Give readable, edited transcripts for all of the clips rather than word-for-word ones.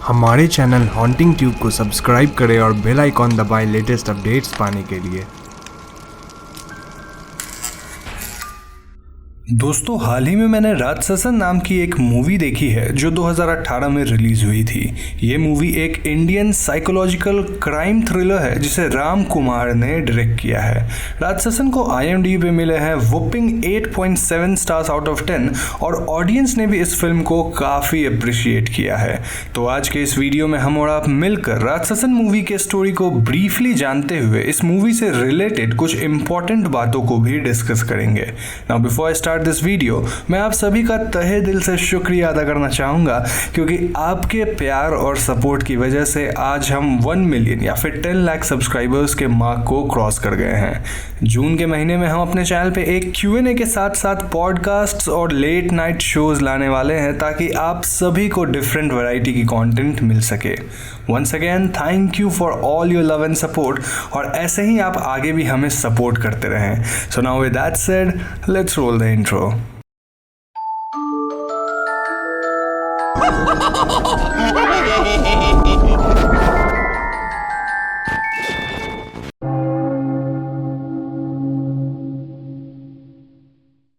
हमारे channel haunting tube को subscribe करें और बेल आइकॉन दबाएं लेटेस्ट अपडेट्स पाने के लिए। दोस्तों, हाल ही में मैंने राजससन नाम की एक मूवी देखी है जो 2018 में रिलीज हुई थी। ये मूवी एक इंडियन साइकोलॉजिकल क्राइम थ्रिलर है जिसे राम कुमार ने डायरेक्ट किया है। राजससन को IMDb पे मिले हैं वुपिंग 8.7 स्टार्स आउट ऑफ 10 और ऑडियंस ने भी इस फिल्म को काफ़ी अप्रिशिएट किया है। तो आज के इस वीडियो में हम और आप मिलकर राजससन मूवी के स्टोरी को ब्रीफली जानते हुए इस मूवी से रिलेटेड कुछ इंपॉर्टेंट बातों को भी डिस्कस करेंगे। Now before I start this video, मैं आप सभी का तहे दिल से शुक्रिया अदा करना चाहूँगा क्योंकि आपके प्यार और सपोर्ट की वजह से आज हम 1 मिलियन या फिर 10 लाख सब्सक्राइबर्स के मार्क को क्रॉस कर गए हैं। जून के महीने में हम अपने चैनल पे एक Q&A के साथ साथ पॉडकास्ट्स और लेट नाइट शोज लाने वाले हैं ताकि आप सभी को डिफरेंट वैरायटी की कंटेंट मिल सके। Once again thank you for all your love and support और ऐसे ही आप आगे भी हमें सपोर्ट करते रहें। So now with that said, let's roll the intro.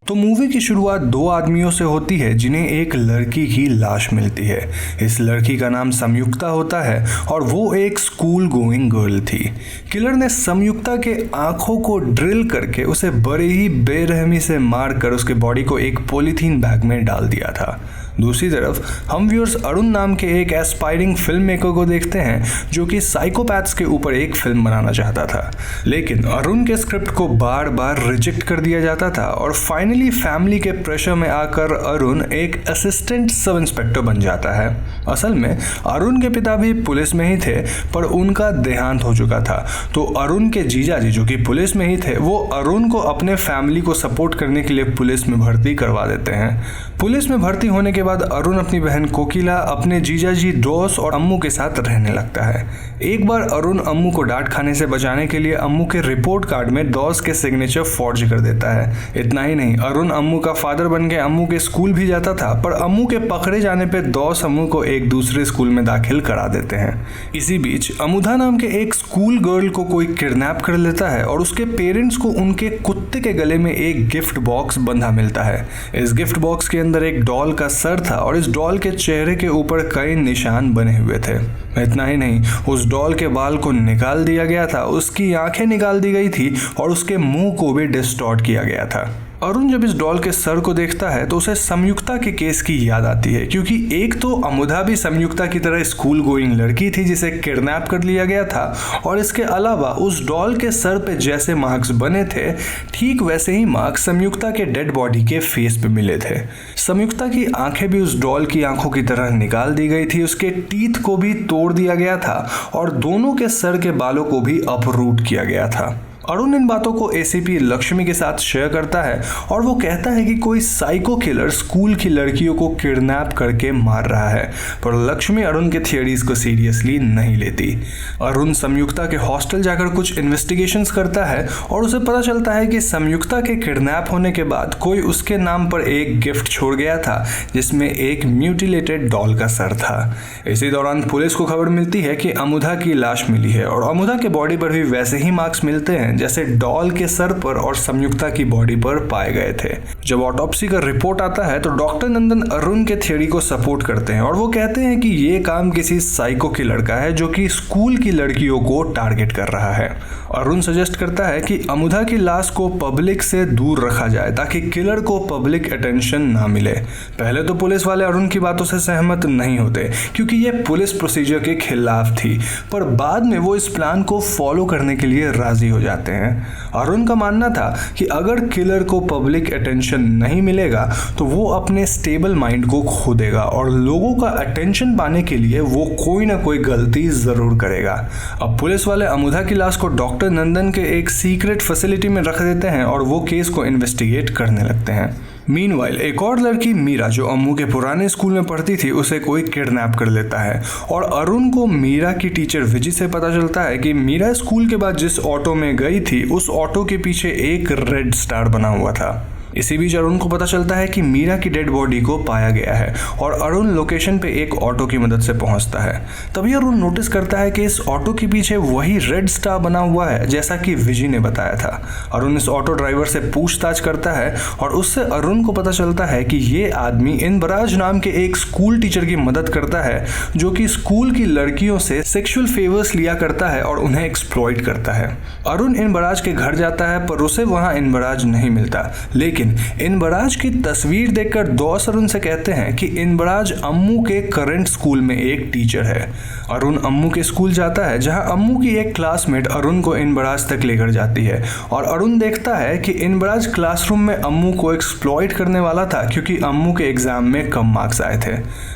तो मूवी की शुरुआत 2 आदमियों से होती है जिन्हें एक लड़की की लाश मिलती है। इस लड़की का नाम संयुक्ता होता है और वो एक स्कूल गोइंग गर्ल थी। किलर ने संयुक्ता के आंखों को ड्रिल करके उसे बड़े ही बेरहमी से मारकर उसके बॉडी को एक पॉलीथीन बैग में डाल दिया था। दूसरी तरफ हम व्यूअर्स अरुण नाम के एक एस्पायरिंग फिल्म मेकर को देखते हैं जो कि साइकोपैथ्स के ऊपर एक फिल्म बनाना चाहता था, लेकिन अरुण के स्क्रिप्ट को बार बार रिजेक्ट कर दिया जाता था और फाइनली फैमिली के प्रेशर में आकर अरुण एक असिस्टेंट सब इंस्पेक्टर बन जाता है। असल में अरुण के पिता भी पुलिस में ही थे पर उनका देहांत हो चुका था, तो अरुण के जीजा जी जो कि पुलिस में ही थे वो अरुण को अपने फैमिली को सपोर्ट करने के लिए पुलिस में भर्ती करवा देते हैं। पुलिस में भर्ती होने के बाद अरुण अपनी बहन कोकिला, अपने जीजाजी दोस्त और अम्मू के साथ रहने लगता है। एक बार अरुण अम्मू को डांट खाने से बचाने के लिए अम्मू के रिपोर्ट कार्ड में दोस्त के सिग्नेचर फॉर्ज कर देता है। इतना ही नहीं, अरुण अम्मू का फादर बन के अम्मू के स्कूल भी जाता था, पर अम्मू के पकड़े जाने पे दोस्त अम्मू को एक दूसरे स्कूल में दाखिल करा देते हैं। इसी बीच अमुधा नाम के एक स्कूल गर्ल को कोई किडनैप कर लेता है और उसके पेरेंट्स को उनके कुत्ते के गले में एक गिफ्ट बॉक्स बंधा मिलता है। इस गिफ्ट बॉक्स के अंदर एक डॉल का सर था और इस डॉल के चेहरे के ऊपर कई निशान बने हुए थे। इतना ही नहीं, उस डॉल के बाल को निकाल दिया गया था, उसकी आंखें निकाल दी गई थी और उसके मुंह को भी डिस्टॉर्ट किया गया था। अरुण जब इस डॉल के सर को देखता है तो उसे संयुक्ता के केस की याद आती है क्योंकि एक तो अमुधा भी संयुक्ता की तरह स्कूल गोइंग लड़की थी जिसे किडनैप कर लिया गया था और इसके अलावा उस डॉल के सर पे जैसे मार्क्स बने थे ठीक वैसे ही मार्क्स संयुक्ता के डेड बॉडी के फेस पे मिले थे। संयुक्ता की आंखें भी उस डॉल की आंखों की तरह निकाल दी गई थी, उसके टीथ को भी तोड़ दिया गया था और दोनों के सर के बालों को भी अपरूट किया गया था। अरुण इन बातों को ACP लक्ष्मी के साथ शेयर करता है और वो कहता है कि कोई साइको किलर स्कूल की लड़कियों को किडनैप करके मार रहा है, पर लक्ष्मी अरुण के थियरीज को सीरियसली नहीं लेती। अरुण संयुक्ता के हॉस्टल जाकर कुछ इन्वेस्टिगेशंस करता है और उसे पता चलता है कि संयुक्ता के किडनैप होने के बाद कोई उसके नाम पर एक गिफ्ट छोड़ गया था जिसमें एक म्यूटिलेटेड डॉल का सर था। इसी दौरान पुलिस को खबर मिलती है कि अमुधा की लाश मिली है और अमुधा के बॉडी पर भी वैसे ही मार्क्स मिलते हैं जैसे डॉल के सर पर और संयुक्ता की बॉडी पर पाए गए थे। जब ऑटोप्सी का रिपोर्ट आता है तो डॉक्टर नंदन अरुण के थ्योरी को सपोर्ट करते हैं और वो कहते हैं कि ये काम किसी साइको की लड़का है जो कि स्कूल की लड़कियों को टारगेट कर रहा है। अरुण सजेस्ट करता है कि अमुधा की लाश को पब्लिक से दूर रखा जाए ताकि किलर को पब्लिक अटेंशन ना मिले। पहले तो पुलिस वाले अरुण की बातों से सहमत नहीं होते क्योंकि ये पुलिस प्रोसीजर के खिलाफ थी, पर बाद में वो इस प्लान को फॉलो करने के लिए राजी हो जाते हैं। अरुण का मानना था कि अगर किलर को पब्लिक अटेंशन नहीं मिलेगा तो वो अपने स्टेबल माइंड को खो देगा और लोगों का अटेंशन पाने के लिए वो कोई ना कोई गलती जरूर करेगा। अब पुलिस वाले अमुधा की लाश को डॉक्टर नंदन के एक सीक्रेट फैसिलिटी में रख देते हैं और वो केस को इन्वेस्टिगेट करने लगते हैं। मीनवाइल एक और लड़की मीरा जो अम्मू के पुराने स्कूल में पढ़ती थी उसे कोई किडनैप कर लेता है और अरुण को मीरा की टीचर विजय से पता चलता है कि मीरा स्कूल के बाद जिस ऑटो में गई थी उस ऑटो के पीछे एक रेड स्टार बना हुआ था। इसी बीच अरुण को पता चलता है कि मीरा की डेड बॉडी को पाया गया है और अरुण लोकेशन पे एक ऑटो की मदद से पहुंचता है। तभी अरुण नोटिस करता है कि इस ऑटो के पीछे वही रेड स्टार बना हुआ है जैसा कि विजी ने बताया था। अरुण इस ऑटो ड्राइवर से पूछताछ करता है और उससे अरुण को पता चलता है कि ये आदमी इनबराज नाम के एक स्कूल टीचर की मदद करता है जो कि स्कूल की लड़कियों से सेक्सुअल फेवर्स लिया करता है और उन्हें एक्सप्लॉइट करता है। अरुण इनबराज के घर जाता है पर उसे वहां इनबराज नहीं मिलता, लेकिन इनबराज की तस्वीर देखकर दोस्त अरुण से कहते हैं कि इनबराज अम्मू के करंट स्कूल में एक टीचर है। अरुण अम्मू के स्कूल जाता है जहां अम्मू की एक क्लासमेट अरुण को इनबराज तक लेकर जाती है और अरुण देखता है कि इनबराज क्लासरूम में अम्मू को एक्सप्लॉइट करने वाला था क्योंकि अम्मू के एग्जाम में कम मार्क्स आए थे।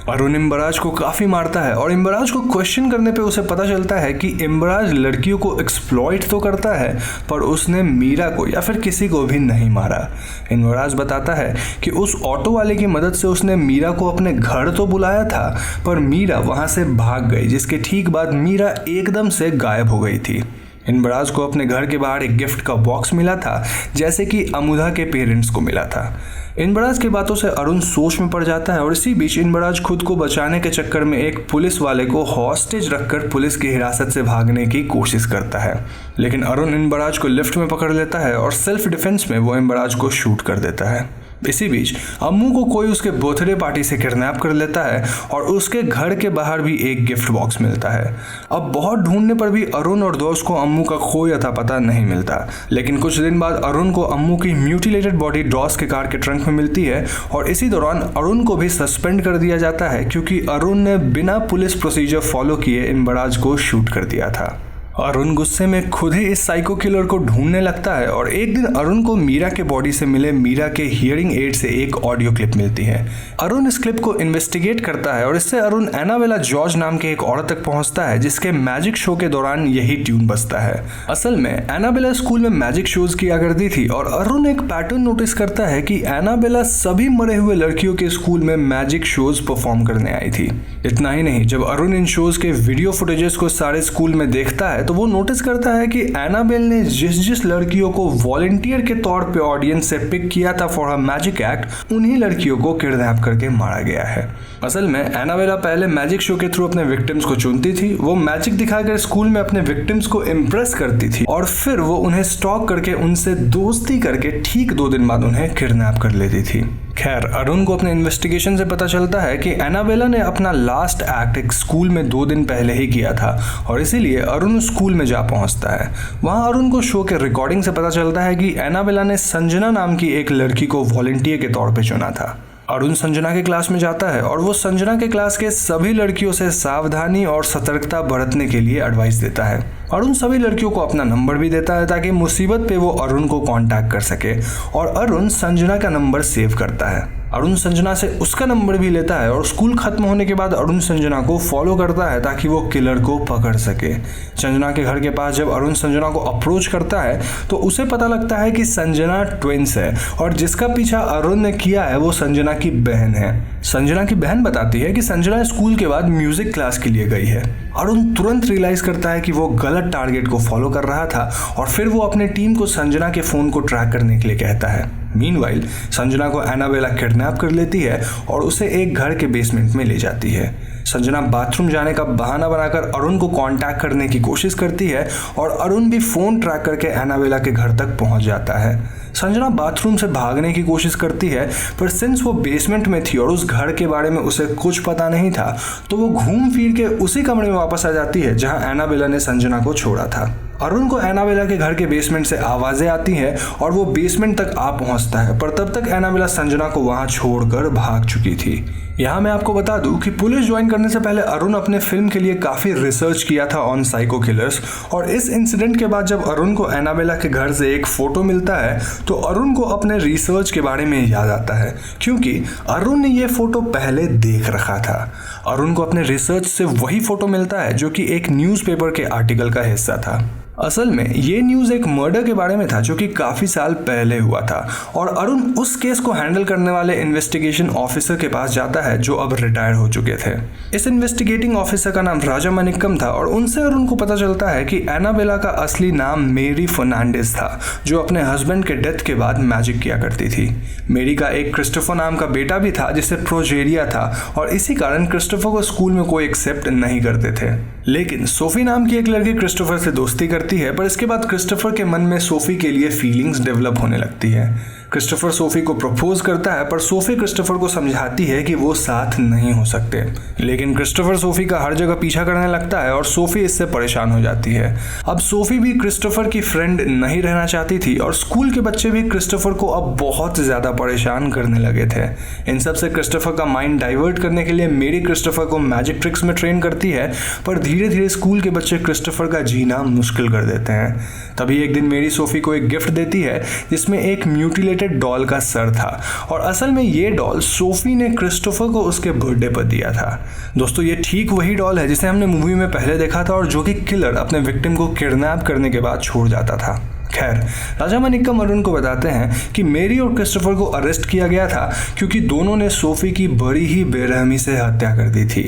अरुण इनबराज को काफी मारता है और इनबराज को क्वेश्चन करने पे उसे पता चलता है कि इनबराज लड़कियों को एक्सप्लॉइट तो करता है पर उसने मीरा को या फिर किसी को भी नहीं मारा। इनबराज बताता है कि उस ऑटो वाले की मदद से उसने मीरा को अपने घर तो बुलाया था पर मीरा वहां से भाग गई, जिसके ठीक बाद मीरा एकदम से गायब हो गई थी। इनबराज को अपने घर के बाहर एक गिफ्ट का बॉक्स मिला था जैसे कि अमुदा के पेरेंट्स को मिला था। इनबराज की बातों से अरुण सोच में पड़ जाता है और इसी बीच इनबराज खुद को बचाने के चक्कर में एक पुलिस वाले को हॉस्टेज रखकर पुलिस की हिरासत से भागने की कोशिश करता है, लेकिन अरुण इनबराज को लिफ्ट में पकड़ लेता है और सेल्फ डिफेंस में वो इनबराज को शूट कर देता है। इसी बीच अम्मू को कोई उसके बर्थडे पार्टी से किडनैप कर लेता है और उसके घर के बाहर भी एक गिफ्ट बॉक्स मिलता है। अब बहुत ढूंढने पर भी अरुण और दोस्त को अम्मू का कोई अता पता नहीं मिलता, लेकिन कुछ दिन बाद अरुण को अम्मू की म्यूटिलेटेड बॉडी डॉस के कार के ट्रंक में मिलती है और इसी दौरान अरुण को भी सस्पेंड कर दिया जाता है क्योंकि अरुण ने बिना पुलिस प्रोसीजर फॉलो किए इनबराज को शूट कर दिया था। अरुण गुस्से में खुद ही इस साइको किलर को ढूंढने लगता है और एक दिन अरुण को मीरा के बॉडी से मिले मीरा के हियरिंग एड से एक ऑडियो क्लिप मिलती है। अरुण इस क्लिप को इन्वेस्टिगेट करता है और इससे अरुण एनाबेला जॉर्ज नाम के एक औरत तक पहुंचता है जिसके मैजिक शो के दौरान यही ट्यून बजता है। असल में एनाबेला स्कूल में मैजिक शोज किया करती थी और अरुण एक पैटर्न नोटिस करता है कि एनाबेला सभी मरे हुए लड़कियों के स्कूल में मैजिक शोज परफॉर्म करने आई थी। इतना ही नहीं, जब अरुण इन शोज के वीडियो फुटेजेस को सारे स्कूल में देखता है तो वो नोटिस करता है कि एनाबेल ने जिस लड़कियों को वॉलंटियर के तौर पे ऑडियंस से पिक किया था फॉर अ मैजिक एक्ट, उन्हीं लड़कियों को किडनैप करके मारा गया है। असल में एनाबेला पहले मैजिक शो के थ्रू अपने विक्टिम्स को चुनती थी, वो मैजिक दिखाकर स्कूल में अपने विक्टिम्स को इम्प्रेस करती थी और फिर वो उन्हें स्टॉक करके उनसे दोस्ती करके ठीक 2 दिन बाद उन्हें किडनैप कर लेती थी। खैर, अरुण को अपने इन्वेस्टिगेशन से पता चलता है कि एनाबेला ने अपना लास्ट एक्ट एक स्कूल में 2 दिन पहले ही किया था और इसीलिए अरुण उस स्कूल में जा पहुंचता है। वहां अरुण को शो के रिकॉर्डिंग से पता चलता है कि एनाबेला ने संजना नाम की एक लड़की को वॉलंटियर के तौर पे चुना था। अरुण संजना के क्लास में जाता है और वो संजना के क्लास के सभी लड़कियों से सावधानी और सतर्कता बरतने के लिए एडवाइस देता है। अरुण सभी लड़कियों को अपना नंबर भी देता है ताकि मुसीबत पे वो अरुण को कांटेक्ट कर सके और अरुण संजना का नंबर सेव करता है। अरुण संजना से उसका नंबर भी लेता है और स्कूल खत्म होने के बाद अरुण संजना को फॉलो करता है ताकि वो किलर को पकड़ सके। संजना के घर के पास जब अरुण संजना को अप्रोच करता है तो उसे पता लगता है कि संजना ट्विंस है और जिसका पीछा अरुण ने किया है वो संजना की बहन है। संजना की बहन बताती है कि संजना स्कूल के बाद म्यूजिक क्लास के लिए गई है। अरुण तुरंत रियलाइज करता है कि वो गलत टारगेट को फॉलो कर रहा था और फिर वो अपने टीम को संजना के फोन को ट्रैक करने के लिए कहता है। मीनवाइल संजना को एनाबेला किडनैप कर लेती है और उसे एक घर के बेसमेंट में ले जाती है। संजना बाथरूम जाने का बहाना बनाकर अरुण को कांटेक्ट करने की कोशिश करती है और अरुण भी फोन ट्रैक करके एनाबेला के घर तक पहुंच जाता है। संजना बाथरूम से भागने की कोशिश करती है पर सिंस वो बेसमेंट में थी और उस घर के बारे में उसे कुछ पता नहीं था तो वो घूम फिर के उसी कमरे में वापस आ जाती है जहां एनाबेला ने संजना को छोड़ा था। अरुण को एनाबेला के घर के बेसमेंट से आवाजें आती हैं और वो बेसमेंट तक आ पहुंचता है पर तब तक एनाबेला संजना को वहां छोड़कर भाग चुकी थी। यहाँ मैं आपको बता दूं कि पुलिस ज्वाइन करने से पहले अरुण अपने फिल्म के लिए काफ़ी रिसर्च किया था ऑन साइको किलर्स और इस इंसिडेंट के बाद जब अरुण को एनाबेला के घर से एक फ़ोटो मिलता है तो अरुण को अपने रिसर्च के बारे में याद आता है क्योंकि अरुण ने ये फ़ोटो पहले देख रखा था। अरुण को अपने रिसर्च से वही फ़ोटो मिलता है जो कि एक न्यूज़पेपर के आर्टिकल का हिस्सा था। असल में ये न्यूज़ एक मर्डर के बारे में था जो कि काफ़ी साल पहले हुआ था और अरुण उस केस को हैंडल करने वाले इन्वेस्टिगेशन ऑफिसर के पास जाता है जो अब रिटायर हो चुके थे। इस इन्वेस्टिगेटिंग ऑफिसर का नाम राजा मनिक्कम था और उनसे अरुण को पता चलता है कि एनाबेला का असली नाम मेरी फर्नांडिस था जो अपने हस्बैंड के डेथ के बाद मैजिक किया करती थी। मेरी का एक क्रिस्टोफर नाम का बेटा भी था जिसे प्रोजेरिया था और इसी कारण क्रिस्टोफर को स्कूल में कोई एक्सेप्ट नहीं करते थे। लेकिन सोफी नाम की एक लड़की क्रिस्टोफर से दोस्ती करती है, पर इसके बाद क्रिस्टोफर के मन में सोफी के लिए फीलिंग्स डेवलप होने लगती है। क्रिस्टोफर सोफी को प्रपोज करता है, पर सोफी क्रिस्टोफर को समझाती है कि वो साथ नहीं हो सकते। लेकिन क्रिस्टोफर सोफी का हर जगह पीछा करने लगता है और सोफी इससे परेशान हो जाती है। अब सोफी भी क्रिस्टोफर की फ्रेंड नहीं रहना चाहती थी और स्कूल के बच्चे भी क्रिस्टोफर को अब बहुत ज़्यादा परेशान करने लगे थे। इन सब से क्रिस्टोफर का माइंड डाइवर्ट करने के लिए मेरी क्रिस्टोफर को मैजिक ट्रिक्स में ट्रेन करती है, पर धीरे धीरे स्कूल के बच्चे क्रिस्टोफर का जीना मुश्किल कर देते हैं। तभी एक दिन मेरी सोफी को एक गिफ्ट देती है जिसमें एक म्यूटिलेटेड डॉल का सर था और असल में ये डॉल सोफी ने क्रिस्टोफर को उसके बर्थडे पर दिया था। दोस्तों, ये ठीक वही डॉल है जिसे हमने मूवी में पहले देखा था और जो कि किलर अपने विक्टिम को किडनैप करने के बाद छोड़ जाता था। खैर, राजा मनिक्कम अरुण को बताते हैं कि मेरी और क्रिस्टोफर को अरेस्ट किया गया था क्योंकि दोनों ने सोफी की बड़ी ही बेरहमी से हत्या कर दी थी।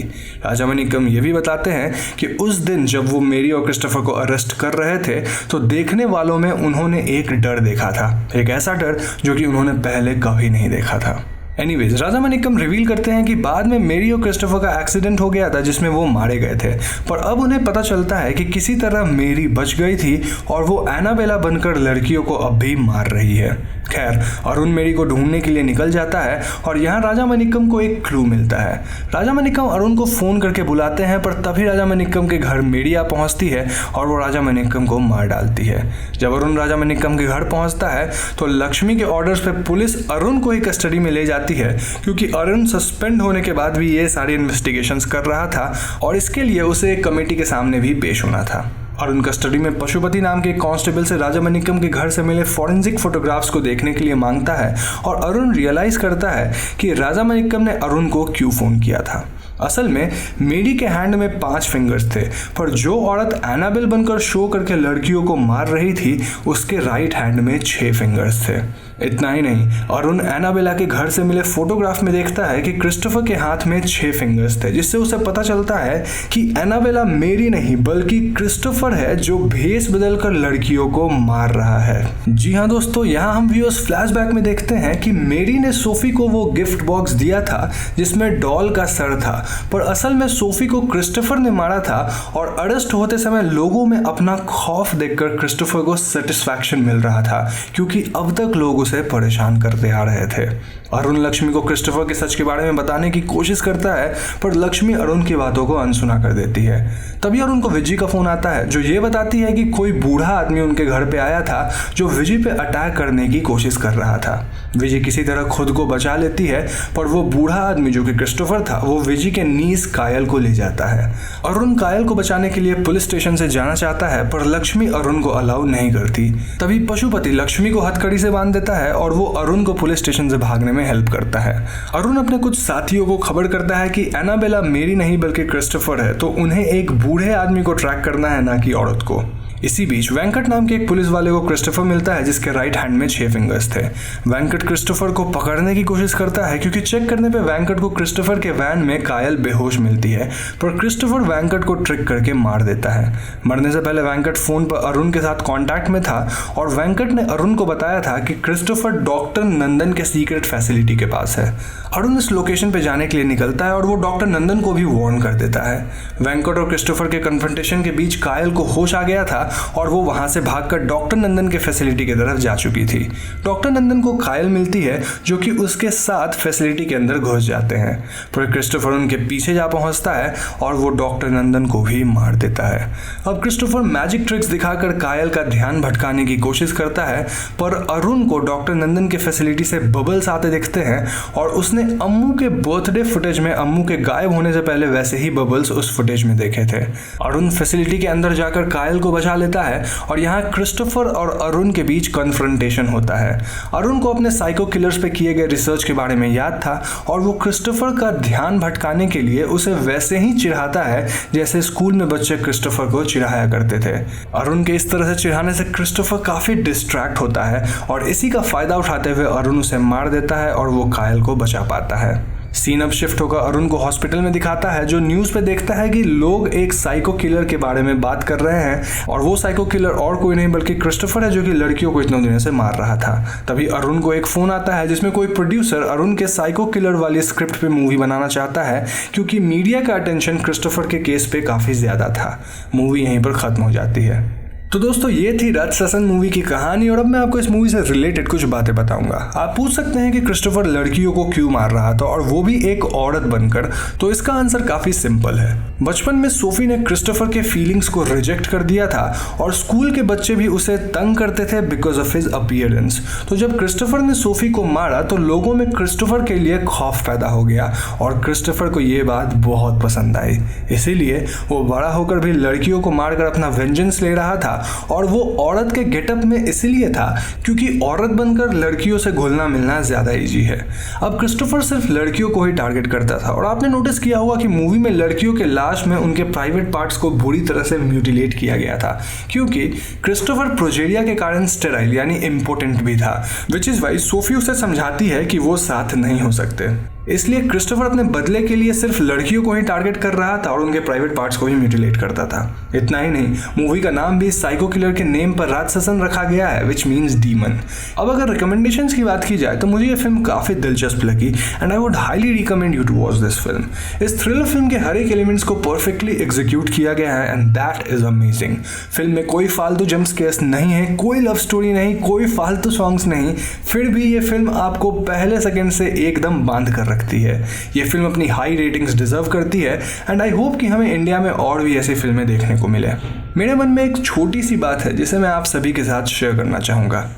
राजा मनिक्कम ये भी बताते हैं कि उस दिन जब वो मेरी और क्रिस्टोफर को अरेस्ट कर रहे थे तो देखने वालों में उन्होंने एक डर देखा था, एक ऐसा डर जो कि उन्होंने पहले कभी नहीं देखा था। एनीवेज, राजा मनिक्कम रिवील करते हैं कि बाद में मेरी और क्रिस्टोफर का एक्सीडेंट हो गया था जिसमें वो मारे गए थे, पर अब उन्हें पता चलता है कि किसी तरह मेरी बच गई थी और वो एनाबेला बनकर लड़कियों को अब भी मार रही है। खैर, अरुण मेरी को ढूंढने के लिए निकल जाता है और यहाँ राजा मनिक्कम को एक क्लू मिलता है। राजा मनिक्कम अरुण को फ़ोन करके बुलाते हैं, पर तभी राजा मनिक्कम के घर मेरिया पहुँचती है और वो राजा मनिक्कम को मार डालती है। जब अरुण राजा मनिक्कम के घर पहुँचता है तो लक्ष्मी के ऑर्डर्स पे पुलिस अरुण को ही कस्टडी में ले जाती है क्योंकि अरुण सस्पेंड होने के बाद भी ये सारी इन्वेस्टिगेशंस कर रहा था और इसके लिए उसे एक कमेटी के सामने भी पेश होना था। अरुण कस्टडी में पशुपति नाम के कांस्टेबल से राजा मनिक्कम के घर से मिले फॉरेंसिक फोटोग्राफ्स को देखने के लिए मांगता है और अरुण रियलाइज करता है कि राजा मनिक्कम ने अरुण को क्यों फ़ोन किया था। असल में मेरी के हैंड में 5 फिंगर्स थे, पर जो औरत एनाबेल बनकर शो करके लड़कियों को मार रही थी उसके राइट हैंड में 6 फिंगर्स थे। इतना ही नहीं, अरुण एनाबेला के घर से मिले फोटोग्राफ में देखता है कि क्रिस्टोफर के हाथ में 6 फिंगर्स थे, जिससे उसे पता चलता है कि एनाबेला मेरी नहीं बल्कि क्रिस्टोफर है जो भेष बदलकर लड़कियों को मार रहा है। जी हाँ दोस्तों, यहाँ हम व्यूअर्स फ्लैशबैक में देखते हैं कि मेरी ने सोफी को वो गिफ्ट बॉक्स दिया था जिसमें डॉल का सर था, पर असल में सोफी को क्रिस्टोफर ने मारा था और अरेस्ट होते समय लोगों में अपना खौफ देखकर क्रिस्टोफर को सेटिस्फैक्शन मिल रहा था क्योंकि अब तक लोग उसे परेशान करते आ रहे थे। अरुण लक्ष्मी को क्रिस्टोफर के सच के बारे में बताने की कोशिश करता है, पर लक्ष्मी अरुण की बातों को अनसुना कर देती है। तभी अरुण को विजी का फोन आता है जो ये बताती है कि कोई बूढ़ा आदमी उनके घर पे आया था जो विजी पे अटैक करने की कोशिश कर रहा था। विजी किसी तरह खुद को बचा लेती है, पर वो बूढ़ा आदमी जो कि क्रिस्टोफर था वो विजी के नीस कायल को ले जाता है। अरुण कायल को बचाने के लिए पुलिस स्टेशन से जाना चाहता है, पर लक्ष्मी अरुण को अलाउ नहीं करती। तभी पशुपति लक्ष्मी को हथकड़ी से बांध देता है और वो अरुण को पुलिस स्टेशन से भागने में हेल्प करता है। अरुण अपने कुछ साथियों को खबर करता है कि एनाबेला मेरी नहीं बल्कि क्रिस्टोफर है, तो उन्हें एक बूढ़े आदमी को ट्रैक करना है, ना कि औरत को। इसी बीच वेंकट नाम के एक पुलिस वाले को क्रिस्टोफर मिलता है जिसके राइट हैंड में 6 फिंगर्स थे। वेंकट क्रिस्टोफर को पकड़ने की कोशिश करता है क्योंकि चेक करने पे वेंकट को क्रिस्टोफर के वैन में कायल बेहोश मिलती है, पर क्रिस्टोफर वेंकट को ट्रिक करके मार देता है। मरने से पहले वेंकट फोन पर अरुण के साथ कांटेक्ट में था और वेंकट ने अरुण को बताया था कि क्रिस्टोफर डॉक्टर नंदन के सीक्रेट फैसिलिटी के पास है। अरुण इस लोकेशन पे जाने के लिए निकलता है और वो डॉक्टर नंदन को भी वार्न कर देता है। वेंकट और क्रिस्टोफर के कन्फ्रंटेशन के बीच कायल को होश आ गया था और वो वहां से भागकर डॉक्टर नंदन के फैसिलिटी की तरफ जा चुकी थी। डॉक्टर नंदन को कायल मिलती है जो कि उसके साथ फैसिलिटी के अंदर घुस जाते हैं, पर क्रिस्टोफर उनके पीछे जा पहुंचता है और वो डॉक्टर नंदन को भी मार देता है। अब क्रिस्टोफर मैजिक ट्रिक्स दिखाकर कायल का ध्यान भटकाने की कोशिश करता है, पर अरुण को डॉक्टर नंदन के फैसिलिटी से बबल्स आते दिखते हैं और उसने अम्मू के बर्थडे फुटेज में अम्मू के गायब होने से पहले वैसे ही बबल्स उस फुटेज में देखे थे। अरुण फैसिलिटी के अंदर जाकर कायल को बचा लेता है और यहाँ क्रिस्टोफर और अरुण के बीच कन्फ्रंटेशन होता है। अरुण को अपने साइको किलर्स पे किए गए रिसर्च के बारे में याद था और वो क्रिस्टोफर का ध्यान भटकाने के लिए उसे वैसे ही चिढ़ाता है जैसे स्कूल में बच्चे क्रिस्टोफर को चिढ़ाया करते थे। अरुण के इस तरह से चिढ़ाने से क्रिस्टोफर काफी डिस्ट्रैक्ट होता है और इसी का फायदा उठाते हुए अरुण उसे मार देता है और वो कायल को बचा पाता है। सीन अब शिफ्ट होकर अरुण को हॉस्पिटल में दिखाता है, जो न्यूज़ पे देखता है कि लोग एक साइको किलर के बारे में बात कर रहे हैं और वो साइको किलर और कोई नहीं बल्कि क्रिस्टोफर है, जो कि लड़कियों को इतने दिनों से मार रहा था। तभी अरुण को एक फोन आता है जिसमें कोई प्रोड्यूसर अरुण के साइको किलर वाली स्क्रिप्ट पे मूवी बनाना चाहता है, क्योंकि मीडिया का अटेंशन क्रिस्टोफर के केस पे काफ़ी ज़्यादा था। मूवी यहीं पर ख़त्म हो जाती है। तो दोस्तों ये थी राक्षसन मूवी की कहानी और अब मैं आपको इस मूवी से रिलेटेड कुछ बातें बताऊंगा। आप पूछ सकते हैं कि क्रिस्टोफर लड़कियों को क्यों मार रहा था और वो भी एक औरत बनकर, तो इसका आंसर काफी सिंपल है। बचपन में सोफी ने क्रिस्टोफर के फीलिंग्स को रिजेक्ट कर दिया था और स्कूल के बच्चे भी उसे तंग करते थे बिकॉज ऑफ हिज अपीयरेंस। तो जब क्रिस्टोफर ने सोफी को मारा तो लोगों में क्रिस्टोफर के लिए खौफ पैदा हो गया और क्रिस्टोफर को ये बात बहुत पसंद आई, इसीलिए वो बड़ा होकर भी लड़कियों को मारकर अपना वेंजेंस ले रहा था। और वो औरत के गेटअप में इसलिए था क्योंकि औरत बनकर लड़कियों से घुलना मिलना ज्यादा इजी है। अब क्रिस्टोफर सिर्फ लड़कियों को ही टारगेट करता था और आपने नोटिस किया होगा कि मूवी में लड़कियों के लाश में उनके प्राइवेट पार्ट्स को बुरी तरह से म्यूटिलेट किया गया था, क्योंकि क्रिस्टोफर प्रोजेरिया के कारण स्टेराइल यानी इम्पोर्टेंट भी था, विच इज वाई सोफी उसे समझाती है कि वो साथ नहीं हो सकते। इसलिए क्रिस्टोफर अपने बदले के लिए सिर्फ लड़कियों को ही टारगेट कर रहा था और उनके प्राइवेट पार्ट्स को ही म्यूटिलेट करता था। इतना ही नहीं, मूवी का नाम भी साइको किलर के नेम पर राक्षसन रखा गया है, विच मीन्स डीमन। अब अगर रिकमेंडेशंस की बात की जाए तो मुझे ये फिल्म काफी दिलचस्प लगी and I would highly recommend you to watch this film. इस थ्रिलर फिल्म के हर एक एलिमेंट्स को परफेक्टली एग्जीक्यूट किया गया है and that is amazing. Film में कोई फालतू जंप स्केयर्स नहीं है, कोई लव स्टोरी नहीं, कोई फालतू सॉन्ग्स नहीं, फिर भी ये फिल्म आपको पहले सेकंड से एकदम बांध कर रखती है। ये फिल्म अपनी हाई रेटिंग्स डिजर्व करती है एंड आई होप कि हमें इंडिया में और भी ऐसी फिल्में देखने को मिले। मेरे मन में एक छोटी सी बात है जिसे मैं आप सभी के साथ शेयर करना चाहूँगा।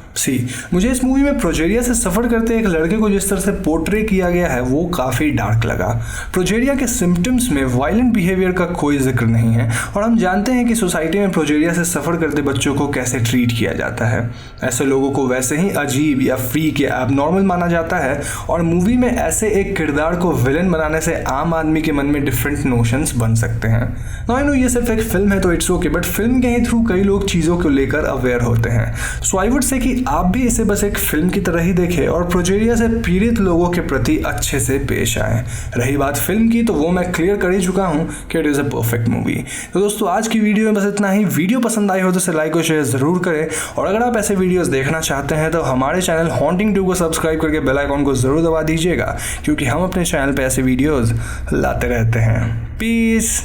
मुझे इस मूवी में प्रोजेरिया से सफ़र करते एक लड़के को जिस तरह से पोर्ट्रे किया गया है वो काफ़ी डार्क लगा। प्रोजेरिया के सिम्टम्स में वायलेंट बिहेवियर का कोई जिक्र नहीं है और हम जानते हैं कि सोसाइटी में प्रोजेरिया से सफ़र करते बच्चों को कैसे ट्रीट किया जाता है। ऐसे लोगों को वैसे ही अजीब या फ्रीक या एबनॉर्मल माना जाता है और मूवी में ऐसे एक किरदार को विलन बनाने से आम आदमी के मन में डिफरेंट नोशंस बन सकते हैं। नाउ आई नो ये सिर्फ एक फिल्म है तो इट्स ओके, बट फिल्म के ही थ्रू कई लोग चीज़ों को लेकर अवेयर होते हैं। सो आई वुड से कि आप भी इसे बस एक फिल्म की तरह ही देखें और प्रोजेरिया से पीड़ित लोगों के प्रति अच्छे से पेश आए। रही बात फिल्म की तो वो मैं क्लियर कर ही चुका हूँ कि it is a perfect movie. तो दोस्तों आज की वीडियो में बस इतना ही। वीडियो पसंद आई हो तो इसे लाइक और शेयर जरूर करें और अगर आप ऐसे वीडियोस देखना चाहते हैं तो हमारे चैनल हॉन्टिंग ट्यूब को सब्सक्राइब करके बेल आइकॉन को जरूर दबा दीजिएगा, क्योंकि हम अपने चैनल पर ऐसे वीडियोज़ लाते रहते हैं। पीस।